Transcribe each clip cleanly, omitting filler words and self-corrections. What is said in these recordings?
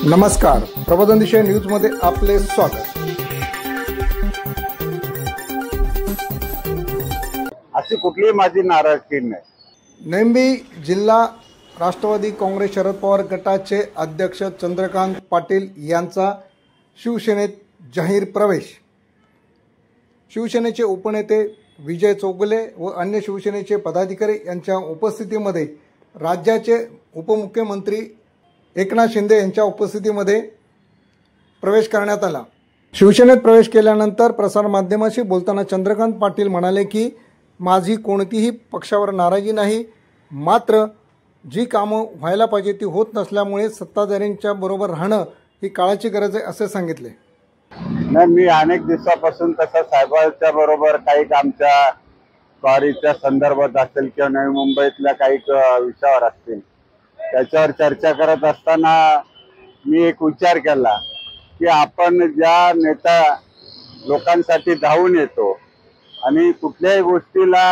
नमस्कार, प्रबोधन दिशा न्यूजमध्ये आपले स्वागत। अशी कुठलीही माझी नाराजगी नाही। नेमबी जिल्हा राष्ट्रवादी काँग्रेस शरद पवार गटाचे अध्यक्ष चंद्रकांत पाटील यांचा शिवसेनेत जाहीर प्रवेश। शिवसेनेचे उपनेते विजय चौगुले व अन्य शिवसेनेचे पदाधिकारी यांच्या उपस्थितीमध्ये राज्याचे उपमुख्यमंत्री एकनाथ शिंदे यांच्या उपस्थितीमध्ये प्रवेश करण्यात आला। शिवसेनेत प्रवेश केल्यानंतर प्रसारमाध्यमांशी बोलताना चंद्रकांत पाटील म्हणाले की माझी कोणतीही पक्षावर नाराजी नाही, मात्र जी कामं व्हायला पाहिजे ती होत नसल्यामुळे सत्ताधाऱ्यांच्या बरोबर राहणं ही काळाची गरज आहे असे सांगितले। नाही, मी अनेक दिवसापासून तसं साहेबांच्या बरोबर काही आमच्या स्वारीच्या संदर्भात असेल किंवा नवी मुंबईतल्या काही विषयावर असतील त्याच्यावर चर्चा करत असताना मी एक विचार केला की आपण ज्या नेता लोकांसाठी धावून येतो आणि कुठल्याही गोष्टीला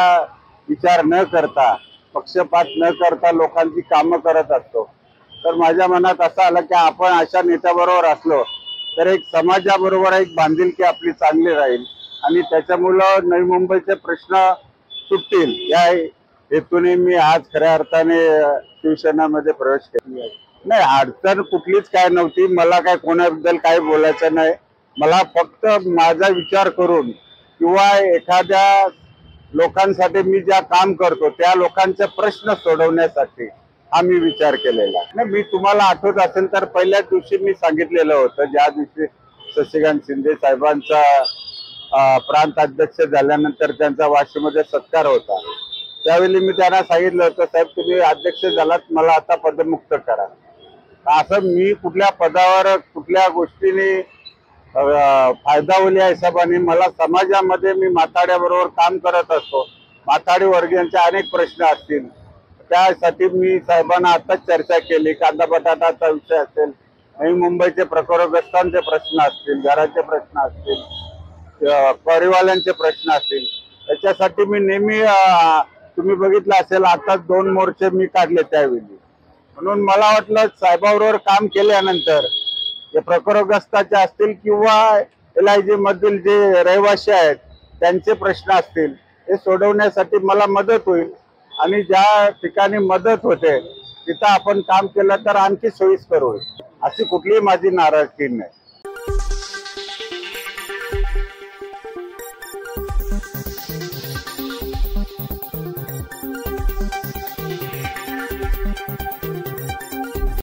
विचार न करता पक्षपात न करता लोकांची कामं करत असतो, तर माझ्या मनात असं आलं की आपण अशा नेत्याबरोबर असलो तर एक समाजाबरोबर एक बांधिलकी आपली चांगली राहील आणि त्याच्यामुळं नवी मुंबईचे प्रश्न सुटतील या हेतूने मी आज खऱ्या अर्थाने शिवसेनेमध्ये प्रवेश केला। नाही, अडचण कुठलीच काय नव्हती। मला काय कोणाबद्दल काही बोलायचं नाही। मला फक्त माझा विचार करून किंवा एखाद्या लोकांसाठी मी ज्या काम करतो त्या लोकांचे प्रश्न सोडवण्यासाठी हा मी विचार केलेला नाही। मी तुम्हाला आठवत असेल तर पहिल्याच दिवशी मी सांगितलेलं होतं, ज्या दिवशी शशिकांत शिंदे साहेबांचा प्रांत अध्यक्ष झाल्यानंतर त्यांचा वाशीमध्ये सत्कार होता, त्यावेळी मी त्यांना सांगितलं होतं, साहेब तुम्ही अध्यक्ष झालात, मला आता पदमुक्त करा। असं मी कुठल्या पदावर कुठल्या गोष्टीने फायदा होईल या हिशोबाने मला समाजामध्ये मी माथाड्याबरोबर काम करत असतो। माथाडी वर्गीयांचे अनेक प्रश्न असतील त्यासाठी मी साहेबांना आताच चर्चा केली। कांदा बटाटाचा विषय असेल, नवी मुंबईचे प्रकरग्रस्तांचे प्रश्न असतील, घराचे प्रश्न असतील, परिवारांचे प्रश्न असतील, त्याच्यासाठी मी नेहमी तुम्ही बघितलं असेल आता 2 मोर्चे मी काढले त्यावेळी। म्हणून मला वाटलं साहेबाबरोबर काम केल्यानंतर जे प्रकरग्रस्ताचे असतील किंवा LIG मधील जे रहिवासी आहेत त्यांचे प्रश्न असतील हे सोडवण्यासाठी मला मदत होईल आणि ज्या ठिकाणी मदत होते तिथं आपण काम केलं तर आणखी सोयीस्कर होईल। अशी कुठलीही माझी नाराजगी नाही।